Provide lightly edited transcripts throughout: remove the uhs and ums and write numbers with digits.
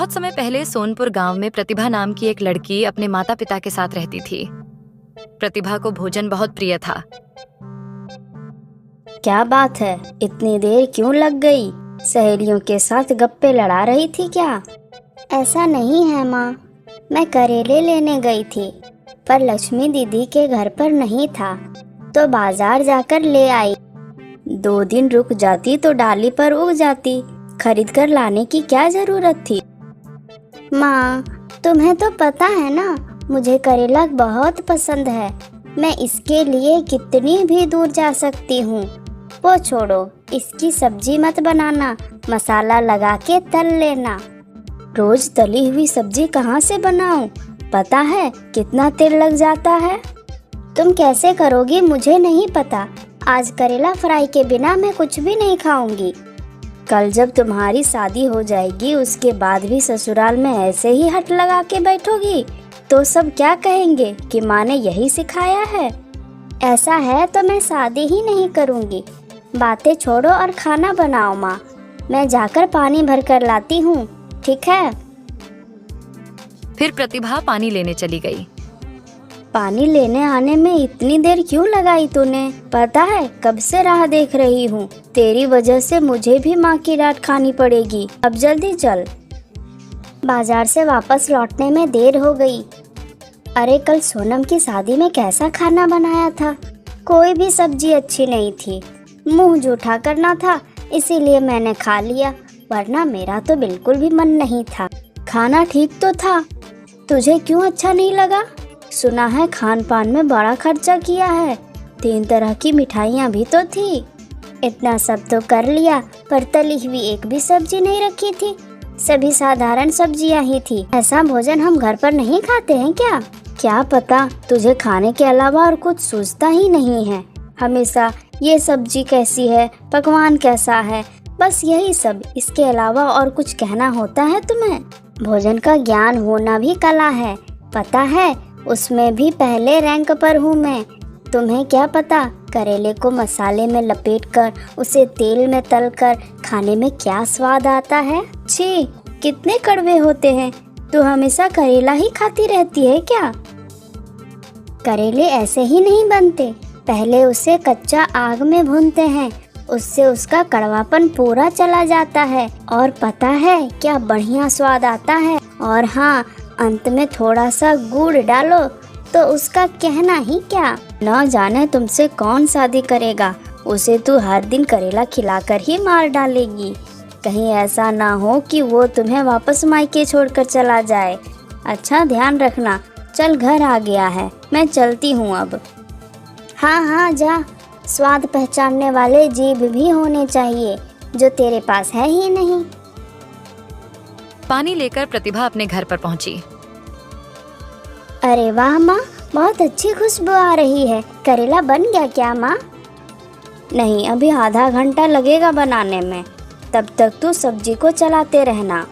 बहुत समय पहले सोनपुर गांव में प्रतिभा नाम की एक लड़की अपने माता पिता के साथ रहती थी। प्रतिभा को भोजन बहुत प्रिय था। क्या बात है, इतनी देर क्यों लग गई? सहेलियों के साथ गप्पे लड़ा रही थी क्या? ऐसा नहीं है माँ, मैं करेले लेने गई थी, पर लक्ष्मी दीदी के घर पर नहीं था, तो बाजार जाकर ले आई। 2 दिन रुक जाती तो डाली पर उग जाती, खरीद कर लाने की क्या जरूरत थी? माँ, तुम्हें तो पता है ना, मुझे करेला बहुत पसंद है। मैं इसके लिए कितनी भी दूर जा सकती हूँ। वो छोड़ो, इसकी सब्जी मत बनाना, मसाला लगा के तल लेना। रोज तली हुई सब्जी कहाँ से बनाऊं? पता है कितना तेल लग जाता है? तुम कैसे करोगी मुझे नहीं पता। आज करेला फ्राई के बिना मैं कुछ भी नहीं खाऊंगी। कल जब तुम्हारी शादी हो जाएगी, उसके बाद भी ससुराल में ऐसे ही हट लगा के बैठोगी तो सब क्या कहेंगे कि माँ ने यही सिखाया है। ऐसा है तो मैं शादी ही नहीं करूँगी। बातें छोड़ो और खाना बनाओ माँ, मैं जाकर पानी भर कर लाती हूँ, ठीक है? फिर प्रतिभा पानी लेने चली गई। पानी लेने आने में इतनी देर क्यों लगाई तूने? पता है कब से राह देख रही हूँ। तेरी वजह से मुझे भी माँ की डांट खानी पड़ेगी। अब जल्दी चल। बाजार से वापस लौटने में देर हो गई। अरे कल सोनम की शादी में कैसा खाना बनाया था? कोई भी सब्जी अच्छी नहीं थी। मुंह जूठा करना था, इसीलिए मैंने खा लिया, वरना मेरा तो बिल्कुल भी मन नहीं था। खाना ठीक तो था, तुझे क्यों अच्छा नहीं लगा? सुना है खान पान में बड़ा खर्चा किया है। 3 तरह की मिठाइयाँ भी तो थी। इतना सब तो कर लिया, पर तली हुई एक भी सब्जी नहीं रखी थी। सभी साधारण सब्जियाँ ही थी। ऐसा भोजन हम घर पर नहीं खाते हैं क्या? क्या पता तुझे खाने के अलावा और कुछ सूझता ही नहीं है। हमेशा ये सब्जी कैसी है, पकवान कैसा है, बस यही सब। इसके अलावा और कुछ कहना होता है तुम्हें? भोजन का ज्ञान होना भी कला है, पता है? उसमें भी पहले रैंक पर हूँ मैं। तुम्हें क्या पता करेले को मसाले में लपेटकर उसे तेल में तलकर खाने में क्या स्वाद आता है। छी, कितने कड़वे होते हैं। तू हमेशा करेला ही खाती रहती है क्या? करेले ऐसे ही नहीं बनते, पहले उसे कच्चा आग में भूनते हैं, उससे उसका कड़वापन पूरा चला जाता है। और पता है क्या बढ़िया स्वाद आता है। और हाँ, अंत में थोड़ा सा गुड़ डालो तो उसका कहना ही क्या। न जाने तुमसे कौन शादी करेगा, उसे तू हर दिन करेला खिलाकर ही मार डालेगी। कहीं ऐसा ना हो कि वो तुम्हें वापस मायके छोड़कर चला जाए। अच्छा ध्यान रखना। चल, घर आ गया है, मैं चलती हूँ अब। हाँ हाँ जा, स्वाद पहचानने वाले जीभ भी होने चाहिए, जो तेरे पास है ही नहीं। पानी लेकर प्रतिभा अपने घर पर पहुंची। अरे वाह माँ, बहुत अच्छी खुशबू आ रही है। करेला बन गया क्या माँ? नहीं, अभी आधा घंटा लगेगा बनाने में। तब तक तू सब्जी को चलाते रहना।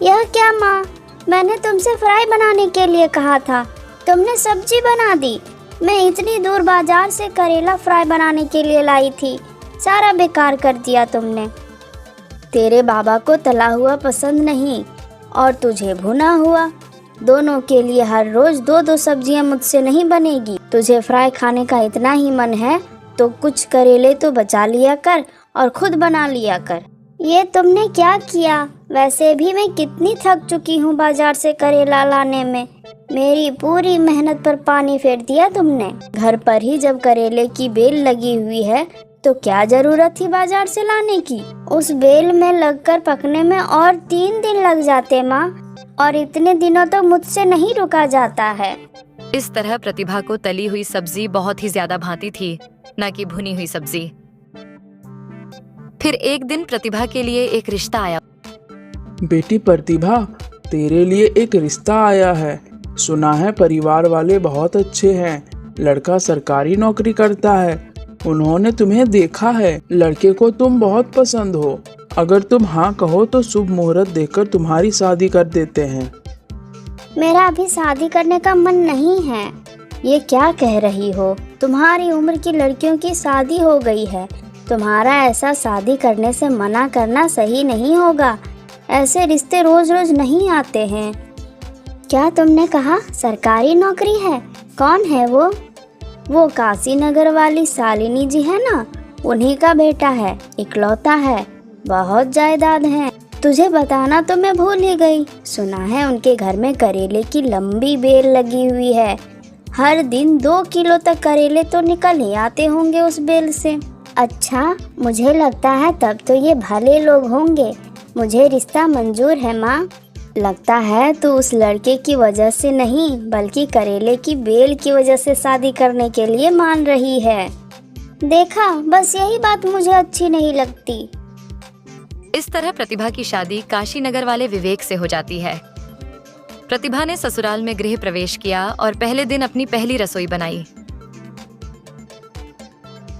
यह क्या माँ, मैंने तुमसे फ्राई बनाने के लिए कहा था, तुमने सब्जी बना दी। मैं इतनी दूर बाजार से करेला फ्राई बनाने के लिए लाई थी, सारा बेकार कर दिया तुमने। तेरे बाबा को तला हुआ पसंद नहीं और तुझे भुना हुआ। दोनों के लिए हर रोज 2-2 सब्जियां मुझसे नहीं बनेगी। तुझे फ्राई खाने का इतना ही मन है तो कुछ करेले तो बचा लिया कर और खुद बना लिया कर। ये तुमने क्या किया? वैसे भी मैं कितनी थक चुकी हूँ बाजार से करेला लाने में। मेरी पूरी मेहनत पर पानी फेर दिया तुमने। घर पर ही जब करेले की बेल लगी हुई है तो क्या जरूरत थी बाजार से लाने की? उस बेल में लगकर पकने में और 3 दिन लग जाते माँ, और इतने दिनों तक मुझसे नहीं रुका जाता है। इस तरह प्रतिभा को तली हुई सब्जी बहुत ही ज्यादा भाती थी, न कि भुनी हुई सब्जी। फिर एक दिन प्रतिभा के लिए एक रिश्ता आया। बेटी प्रतिभा, तेरे लिए एक रिश्ता आया है। सुना है परिवार वाले बहुत अच्छे हैं। लड़का सरकारी नौकरी करता है। उन्होंने तुम्हें देखा है। लड़के को तुम बहुत पसंद हो। अगर तुम हाँ कहो तो शुभ मुहूर्त देखकर तुम्हारी शादी कर देते हैं। मेरा अभी शादी करने का मन नहीं है। ये क्या कह रही हो? तुम्हारी उम्र की लड़कियों की शादी हो गई है। तुम्हारा ऐसा शादी करने से मना करना सही नहीं होगा। ऐसे रिश्ते रोज रोज नहीं आते हैं। क्या तुमने कहा सरकारी नौकरी है? कौन है वो? वो काशी नगर वाली शालिनी जी है ना, उन्हीं का बेटा है, इकलौता है, बहुत जायदाद है। तुझे बताना तो मैं भूल ही गई। सुना है उनके घर में करेले की लंबी बेल लगी हुई है। हर दिन 2 किलो तक करेले तो निकल ही आते होंगे उस बेल से। अच्छा, मुझे लगता है तब तो ये भले लोग होंगे। मुझे रिश्ता मंजूर है माँ। लगता है तो उस लड़के की वजह से नहीं बल्कि करेले की बेल की वजह से शादी करने के लिए मान रही है। देखा, बस यही बात मुझे अच्छी नहीं लगती। इस तरह प्रतिभा की शादी काशी नगर वाले विवेक से हो जाती है। प्रतिभा ने ससुराल में गृह प्रवेश किया और पहले दिन अपनी पहली रसोई बनाई।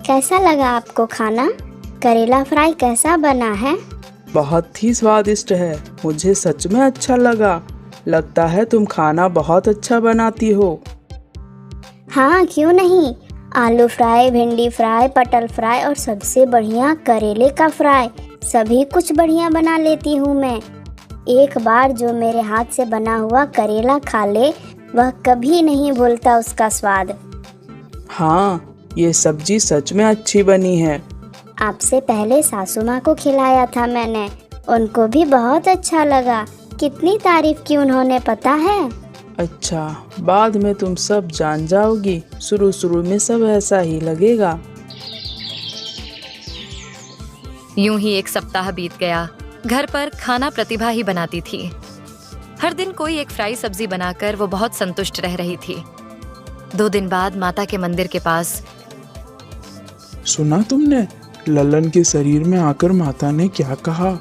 कैसा लगा आपको खाना? करेला फ्राई कैसा बना है? बहुत ही स्वादिष्ट है, मुझे सच में अच्छा लगा। लगता है तुम खाना बहुत अच्छा बनाती हो। हाँ, क्यों नहीं। आलू फ्राई, भिंडी फ्राई, पटल फ्राई और सबसे बढ़िया करेले का फ्राई, सभी कुछ बढ़िया बना लेती हूँ मैं। एक बार जो मेरे हाथ से बना हुआ करेला खा ले, वह कभी नहीं भूलता उसका स्वाद। हाँ, ये सब्जी सच में अच्छी बनी है। आपसे पहले सासू माँ को खिलाया था मैंने, उनको भी बहुत अच्छा लगा। कितनी तारीफ की उन्होंने, पता है? अच्छा, बाद में तुम सब जान जाओगी। शुरू शुरू में सब ऐसा ही लगेगा। यूं ही एक सप्ताह बीत गया। घर पर खाना प्रतिभा ही बनाती थी। हर दिन कोई एक फ्राई सब्जी बनाकर वो बहुत संतुष्ट रह रही थी। 2 दिन बाद माता के मंदिर के पास। सुना तुमने? ललन के शरीर में आकर माता ने क्या कहा?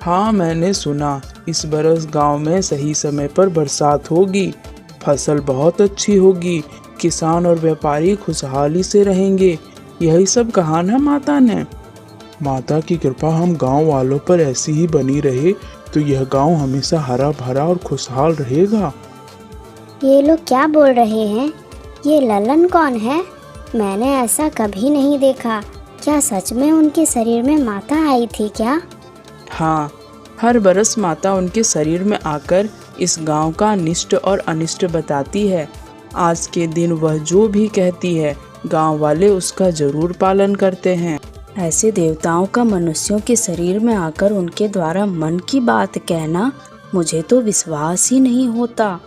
हाँ, मैंने सुना। इस बरस गांव में सही समय पर बरसात होगी, फसल बहुत अच्छी होगी, किसान और व्यापारी खुशहाली से रहेंगे। यही सब कहा ना माता ने। माता की कृपा हम गांव वालों पर ऐसी ही बनी रहे तो यह गांव हमेशा हरा भरा और खुशहाल रहेगा। ये लोग क्या बोल रहे हैं? ये ललन कौन है? मैंने ऐसा कभी नहीं देखा। क्या सच में उनके शरीर में माता आई थी क्या? हाँ, हर बरस माता उनके शरीर में आकर इस गांव का निष्ट और अनिष्ट बताती है। आज के दिन वह जो भी कहती है, गांव वाले उसका जरूर पालन करते हैं। ऐसे देवताओं का मनुष्यों के शरीर में आकर उनके द्वारा मन की बात कहना, मुझे तो विश्वास ही नहीं होता।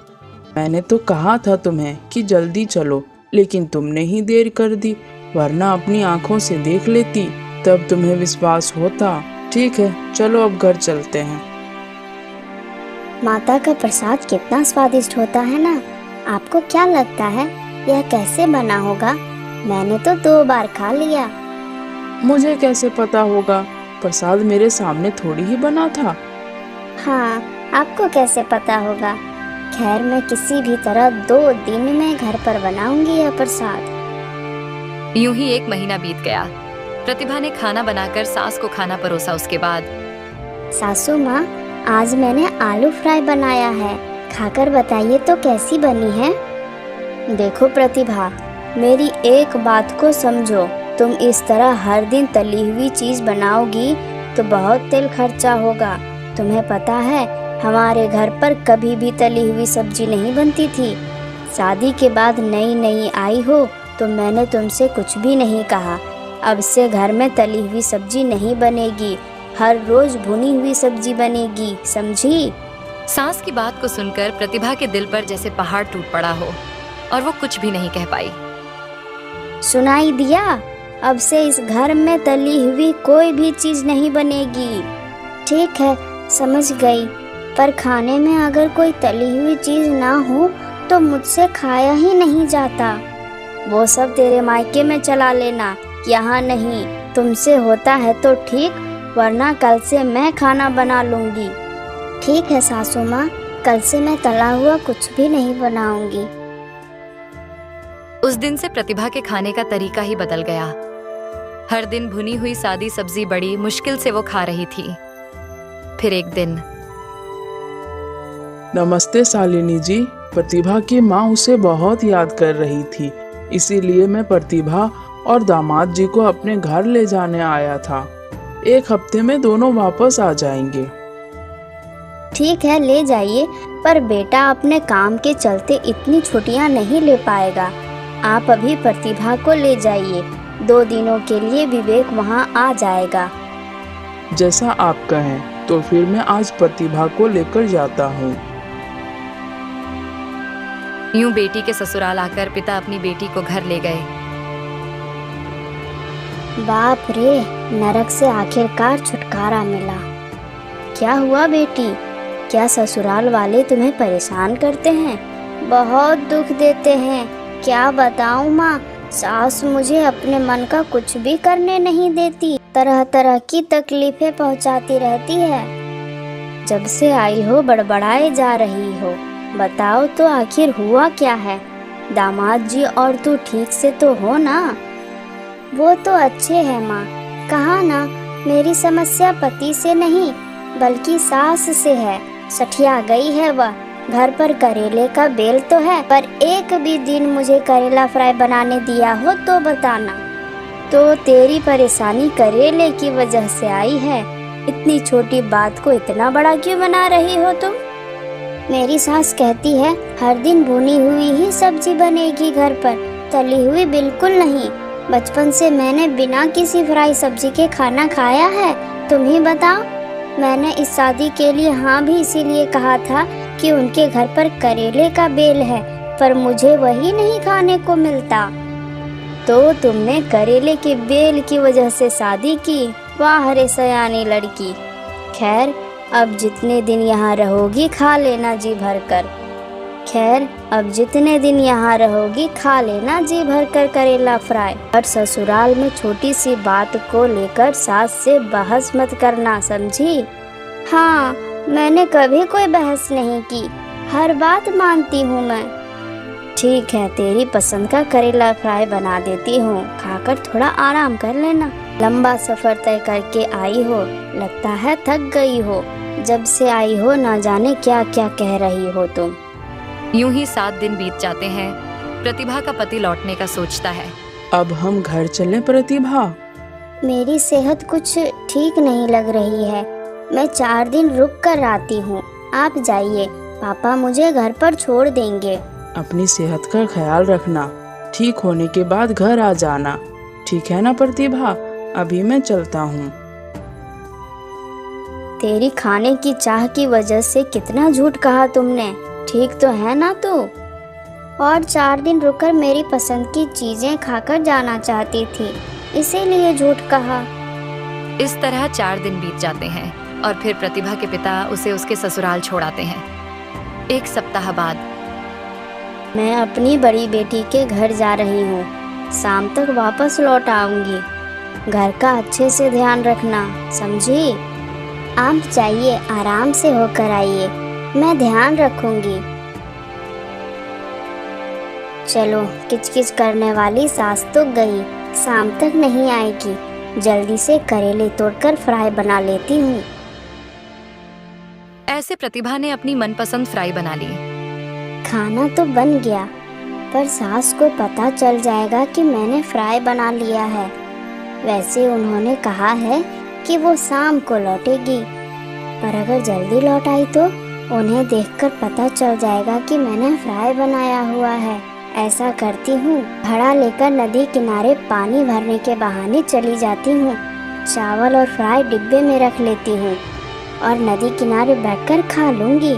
मैंने तो कहा था तुम्हें कि जल्दी चलो, लेकिन तुमने ही देर कर दी, वरना अपनी आंखों से देख लेती, तब तुम्हें विश्वास होता। ठीक है, चलो अब घर चलते हैं। माता का प्रसाद कितना स्वादिष्ट होता है ना। आपको क्या लगता है यह कैसे बना होगा? मैंने तो 2 बार खा लिया। मुझे कैसे पता होगा? प्रसाद मेरे सामने थोड़ी ही बना था। हाँ, आपको कैसे पता होगा? खैर, मैं किसी भी तरह 2 दिन में घर पर बनाऊंगी यह प्रसाद। यूं ही 1 महीना बीत गया। प्रतिभा ने खाना बनाकर सास को खाना परोसा। उसके बाद, सासू माँ, आज मैंने आलू फ्राई बनाया है, खाकर बताइए तो कैसी बनी है? देखो प्रतिभा, मेरी एक बात को समझो। तुम इस तरह हर दिन तली हुई चीज बनाओगी तो बहुत तेल खर्चा होगा। तुम्हें पता है, हमारे घर पर कभी भी तली हुई सब्जी नहीं बनती थी। शादी के बाद नई नई आई हो तो मैंने तुमसे कुछ भी नहीं कहा। अब से घर में तली हुई सब्जी नहीं बनेगी, हर रोज भुनी हुई सब्जी बनेगी, समझी? सास की बात को सुनकर प्रतिभा के दिल पर जैसे पहाड़ टूट पड़ा हो और वो कुछ भी नहीं कह पाई। सुनाई दिया? अब से इस घर में तली हुई कोई भी चीज नहीं बनेगी। ठीक है, समझ गई, पर खाने में अगर कोई तली हुई चीज ना हो तो मुझसे खाया ही नहीं जाता। वो सब तेरे मायके में चला लेना, यहाँ नहीं। तुमसे होता है तो ठीक, वरना कल से मैं खाना बना लूंगी। ठीक है सासू माँ, कल से मैं तला हुआ कुछ भी नहीं बनाऊंगी। उस दिन से प्रतिभा के खाने का तरीका ही बदल गया। हर दिन भुनी हुई सादी सब्जी बड़ी मुश्किल से वो खा रही थी। फिर एक दिन, नमस्ते शालिनी जी। प्रतिभा की माँ उसे बहुत याद कर रही थी, इसीलिए मैं प्रतिभा और दामाद जी को अपने घर ले जाने आया था। 1 हफ्ते में दोनों वापस आ जाएंगे। ठीक है, ले जाइए, पर बेटा अपने काम के चलते इतनी छुट्टियां नहीं ले पाएगा। आप अभी प्रतिभा को ले जाइए, 2 दिनों के लिए विवेक वहां आ जाएगा। जैसा आप कहें, तो फिर मैं आज प्रतिभा को लेकर जाता हूँ। यूं बेटी के ससुराल आकर पिता अपनी बेटी को घर ले गए। बाप रे, नरक से आखिरकार छुटकारा मिला। क्या हुआ बेटी? क्या ससुराल वाले तुम्हें परेशान करते हैं? बहुत दुख देते हैं। क्या बताऊं माँ, सास मुझे अपने मन का कुछ भी करने नहीं देती, तरह तरह की तकलीफें पहुंचाती रहती है। जब से आई हो बड़बड़ाए जा रही हो। बताओ तो आखिर हुआ क्या है? दामाद जी और तू ठीक से तो हो ना? वो तो अच्छे हैं माँ, कहा ना, मेरी समस्या पति से नहीं बल्कि सास से है। सठिया गई है वह। घर पर करेले का बेल तो है, पर एक भी दिन मुझे करेला फ्राई बनाने दिया हो तो बताना। तो तेरी परेशानी करेले की वजह से आई है। इतनी छोटी बात को इतना बड़ा क्यों बना रही हो तुम? मेरी सास कहती है हर दिन भुनी हुई ही सब्जी बनेगी घर पर, तली हुई बिल्कुल नहीं। बचपन से मैंने बिना किसी फ्राई सब्जी के खाना खाया है? तुम ही बताओ। मैंने इस शादी के लिए हाँ भी इसीलिए कहा था कि उनके घर पर करेले का बेल है, पर मुझे वही नहीं खाने को मिलता। तो तुमने करेले के बेल की वजह से शादी की? वाह रे सयानी लड़की। खैर, अब जितने दिन यहाँ रहोगी खा लेना जी भर कर करेला फ्राई। और ससुराल में छोटी सी बात को लेकर सास से बहस मत करना, समझी? हाँ, मैंने कभी कोई बहस नहीं की, हर बात मानती हूँ मैं। ठीक है, तेरी पसंद का करेला फ्राई बना देती हूँ, खाकर थोड़ा आराम कर लेना। लंबा सफर तय करके आई हो, लगता है थक गई हो। जब से आई हो ना जाने क्या क्या कह रही हो तुम। यूं ही 7 दिन बीत जाते हैं। प्रतिभा का पति लौटने का सोचता है। अब हम घर चलें प्रतिभा? मेरी सेहत कुछ ठीक नहीं लग रही है, मैं 4 दिन रुक कर आती हूँ। आप जाइए, पापा मुझे घर पर छोड़ देंगे। अपनी सेहत का ख्याल रखना, ठीक होने के बाद घर आ जाना, ठीक है ना प्रतिभा? अभी मैं चलता हूँ। तेरी खाने की चाह की वजह से कितना झूठ कहा तुमने, ठीक तो है ना तू? और 4 दिन रुककर मेरी पसंद की चीजें खाकर जाना चाहती थी, इसीलिए झूठ कहा। इस तरह 4 दिन बीत जाते हैं और फिर प्रतिभा के पिता उसे उसके ससुराल छोड़ाते हैं। 1 सप्ताह बाद मैं अपनी बड़ी बेटी के घर जा रही हूँ, शाम तक वापस लौट आऊंगी। घर का अच्छे से ध्यान रखना, समझी? आप जाइए, आराम से होकर आइए, मैं ध्यान रखूंगी। चलो, किचकिच करने वाली सास तो गई, शाम तक नहीं आएगी। जल्दी से करेले तोड़कर फ्राई बना लेती हूँ। ऐसे प्रतिभा ने अपनी मनपसंद फ्राई बना ली। खाना तो बन गया, पर सास को पता चल जाएगा कि मैंने फ्राई बना लिया है। वैसे उन्होंने कहा है कि वो शाम को लौटेगी, पर अगर जल्दी लौट आई तो उन्हें देखकर पता चल जाएगा कि मैंने फ्राई बनाया हुआ है। ऐसा करती हूँ, घड़ा लेकर नदी किनारे पानी भरने के बहाने चली जाती हूँ। चावल और फ्राई डिब्बे में रख लेती हूँ और नदी किनारे बैठकर खा लूँगी।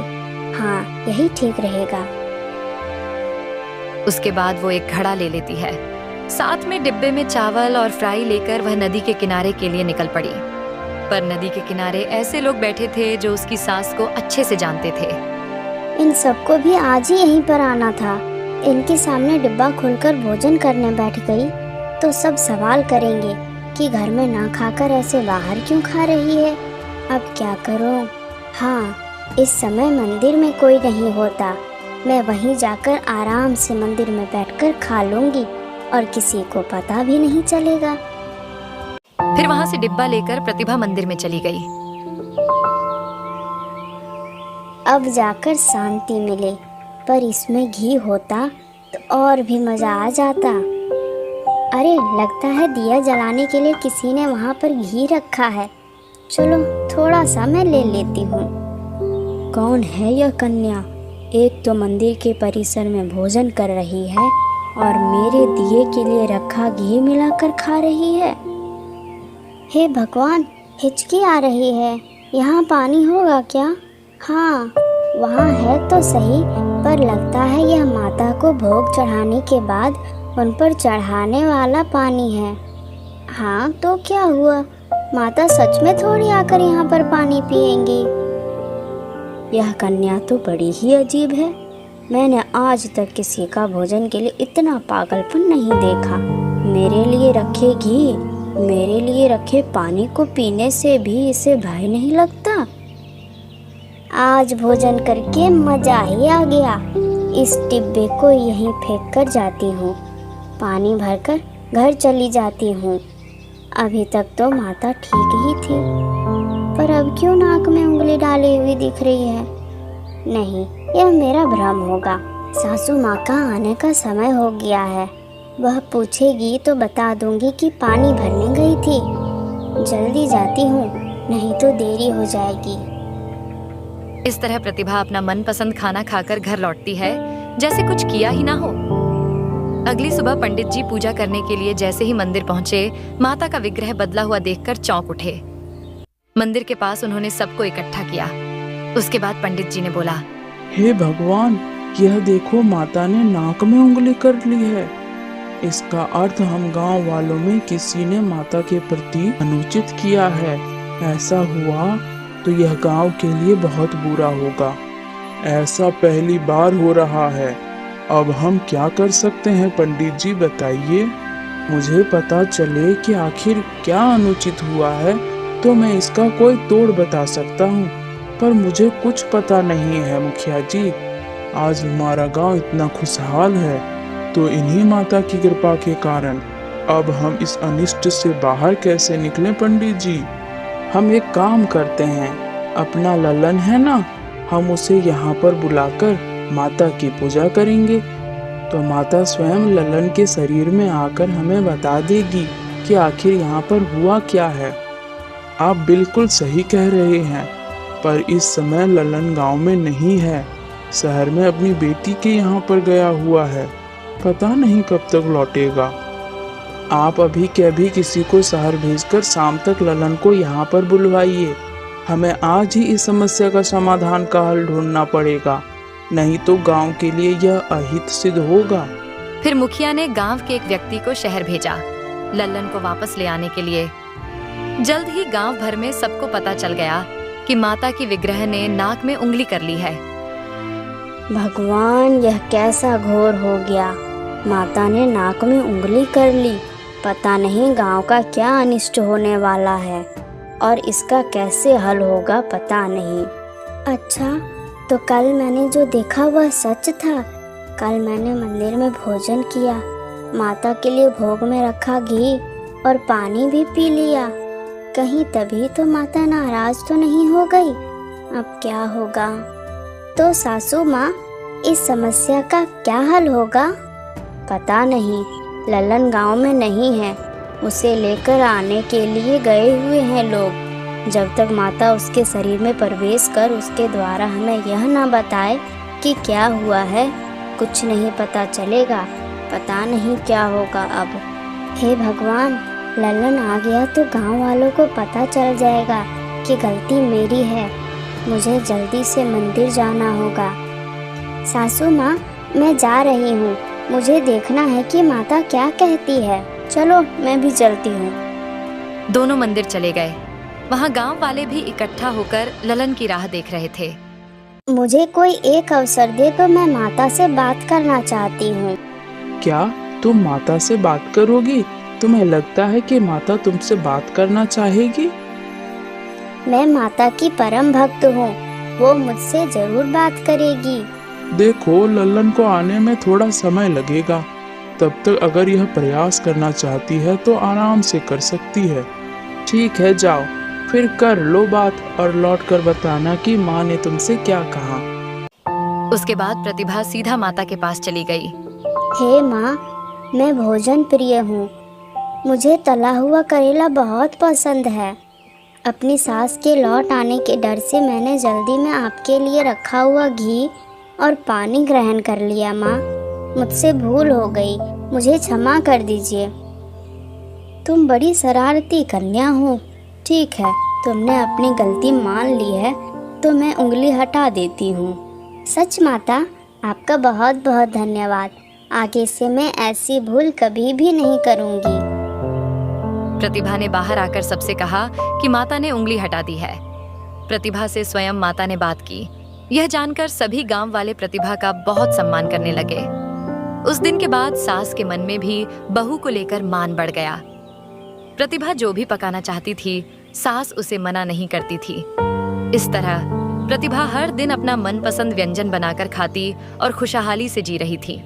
हाँ, यही ठीक रहेगा। उसके बाद वो एक घड़ा ले लेती है। साथ में डिब्बे में चावल और फ्राई लेकर वह नदी के किनारे के लिए निकल पड़ी। पर नदी के किनारे ऐसे लोग बैठे थे जो उसकी सास को अच्छे से जानते थे। इन सबको भी आज ही यहीं पर आना था। इनके सामने डिब्बा खोलकर भोजन करने बैठ गई तो सब सवाल करेंगे कि घर में ना खाकर ऐसे बाहर क्यों खा रही है। अब क्या करूं? हाँ, इस समय मंदिर में कोई नहीं होता, मैं वहीं जाकर आराम से मंदिर में बैठकर खा लूंगी और किसी को पता भी नहीं चलेगा। फिर वहां से डिब्बा लेकर प्रतिभा मंदिर में चली गई। अब जाकर शांति मिले, पर इसमें घी होता तो और भी मजा आ जाता। अरे, लगता है दिया जलाने के लिए किसी ने वहां पर घी रखा है। चलो, थोड़ा सा मैं ले लेती हूँ। कौन है यह कन्या? एक तो मंदिर के परिसर में भोजन कर रही है और मेरे दिए के लिए रखा घी मिलाकर खा रही है। हे भगवान, हिचकी आ रही है। यहाँ पानी होगा क्या? हाँ, वहाँ है तो सही, पर लगता है यह माता को भोग चढ़ाने के बाद उन पर चढ़ाने वाला पानी है। हाँ तो क्या हुआ, माता सच में थोड़ी आकर यहाँ पर पानी पिएंगी। यह कन्या तो बड़ी ही अजीब है। मैंने आज तक किसी का भोजन के लिए इतना पागलपन नहीं देखा। मेरे लिए रखे घी, मेरे लिए रखे पानी को पीने से भी इसे भय नहीं लगता। आज भोजन करके मजा ही आ गया। इस डिब्बे को यहीं फेंक कर जाती हूँ, पानी भरकर घर चली जाती हूँ। अभी तक तो माता ठीक ही थी, पर अब क्यों नाक में उंगली डाली हुई दिख रही है? नहीं, यह मेरा भ्रम होगा। सासू माँ का आने का समय हो गया है। वह पूछेगी तो बता दूंगी कि पानी भरने गई थी। जल्दी जाती हूँ, नहीं तो देरी हो जाएगी। इस तरह प्रतिभा अपना मनपसंद खाना खाकर घर लौटती है जैसे कुछ किया ही ना हो। अगली सुबह पंडित जी पूजा करने के लिए जैसे ही मंदिर पहुंचे, माता का विग्रह बदला हुआ देखकर चौंक उठे। मंदिर के पास उन्होंने सबको इकट्ठा किया। उसके बाद पंडित जी ने बोला, हे भगवान, यह देखो, माता ने नाक में उंगली कर ली है। इसका अर्थ हम गांव वालों में किसी ने माता के प्रति अनुचित किया है। ऐसा हुआ तो यह गांव के लिए बहुत बुरा होगा। ऐसा पहली बार हो रहा है। अब हम क्या कर सकते हैं पंडित जी, बताइए। मुझे पता चले कि आखिर क्या अनुचित हुआ है तो मैं इसका कोई तोड़ बता सकता हूँ, पर मुझे कुछ पता नहीं है मुखिया जी। आज हमारा गांव इतना खुशहाल है तो इन्हीं माता की कृपा के कारण। अब हम इस अनिष्ट से बाहर कैसे निकलें पंडित जी? हम एक काम करते हैं, अपना ललन है ना, हम उसे यहाँ पर बुलाकर माता की पूजा करेंगे तो माता स्वयं ललन के शरीर में आकर हमें बता देगी कि आखिर यहाँ पर हुआ क्या है। आप बिल्कुल सही कह रहे हैं, पर इस समय ललन गांव में नहीं है, शहर में अपनी बेटी के यहाँ पर गया हुआ है। पता नहीं कब तक लौटेगा। आप अभी के अभी किसी को शहर भेजकर शाम तक ललन को यहाँ पर बुलवाइए। हमें आज ही इस समस्या का समाधान का हल ढूंढना पड़ेगा, नहीं तो गांव के लिए यह अहित सिद्ध होगा। फिर मुखिया ने गांव के एक व्यक्ति को शहर भेजा लल्लन को वापस ले आने के लिए। जल्द ही गांव भर में सबको पता चल गया कि माता की विग्रह ने नाक में उंगली कर ली है। भगवान, यह कैसा घोर हो गया। माता ने नाक में उंगली कर ली। पता नहीं गांव का क्या अनिष्ट होने वाला है और इसका कैसे हल होगा, पता नहीं। अच्छा, तो कल मैंने जो देखा वह सच था। कल मैंने मंदिर में भोजन किया, माता के लिए भोग में रखा घी और पानी भी पी लिया। कहीं तभी तो माता नाराज तो नहीं हो गई? अब क्या होगा? तो सासू माँ, इस समस्या का क्या हल होगा? पता नहीं, ललन गांव में नहीं है। उसे लेकर आने के लिए गए हुए हैं लोग। जब तक माता उसके शरीर में प्रवेश कर उसके द्वारा हमें यह ना बताए कि क्या हुआ है, कुछ नहीं पता चलेगा। पता नहीं क्या होगा अब। हे भगवान, ललन आ गया तो गांव वालों को पता चल जाएगा कि गलती मेरी है। मुझे जल्दी से मंदिर जाना होगा। सासू माँ, मैं जा रही हूँ। मुझे देखना है कि माता क्या कहती है। चलो, मैं भी चलती हूँ। दोनों मंदिर चले गए। वहाँ गांव वाले भी इकट्ठा होकर ललन की राह देख रहे थे। मुझे कोई एक अवसर दे तो मैं माता से बात करना चाहती हूँ। क्या तुम माता से बात करोगी? तुम्हें लगता है कि माता तुमसे बात करना चाहेगी? मैं माता की परम भक्त हूँ, वो मुझसे जरूर बात करेगी। देखो, ललन को आने में थोड़ा समय लगेगा। तब तक अगर यह प्रयास करना चाहती है तो आराम से कर सकती है। ठीक है, जाओ, फिर कर लो बात और लौटकर बताना कि माँ ने तुमसे क्या कहा। उसके बाद प्रतिभा सीधा माता के पास चली गई। हे माँ, मैं भोजन प्रिय हूँ। मुझे तला हुआ करेला बहुत पसंद है। अपनी सास के लौट आने के डर से मैंने जल्दी में आपके लिए रखा हुआ घी और पानी ग्रहण कर लिया माँ। मुझसे भूल हो गई, मुझे क्षमा कर दीजिए। तुम बड़ी शरारती कन्या हो। ठीक है, तुमने अपनी गलती मान ली है तो मैं उंगली हटा देती हूँ। सच माता, आपका बहुत बहुत धन्यवाद। आगे से मैं ऐसी भूल कभी भी नहीं करूँगी। प्रतिभा ने बाहर आकर सबसे कहा कि माता ने उंगली हटा दी है। प्रतिभा से स्वयं माता ने बात की। यह जानकर सभी गांव वाले प्रतिभा का बहुत सम्मान करने लगे। उस दिन के बाद सास के मन में भी बहू को लेकर मान बढ़ गया। प्रतिभा जो भी पकाना चाहती थी, सास उसे मना नहीं करती थी। इस तरह प्रतिभा हर दिन अपना मनपसंद व्यंजन बनाकर खाती और खुशहाली से जी रही थी।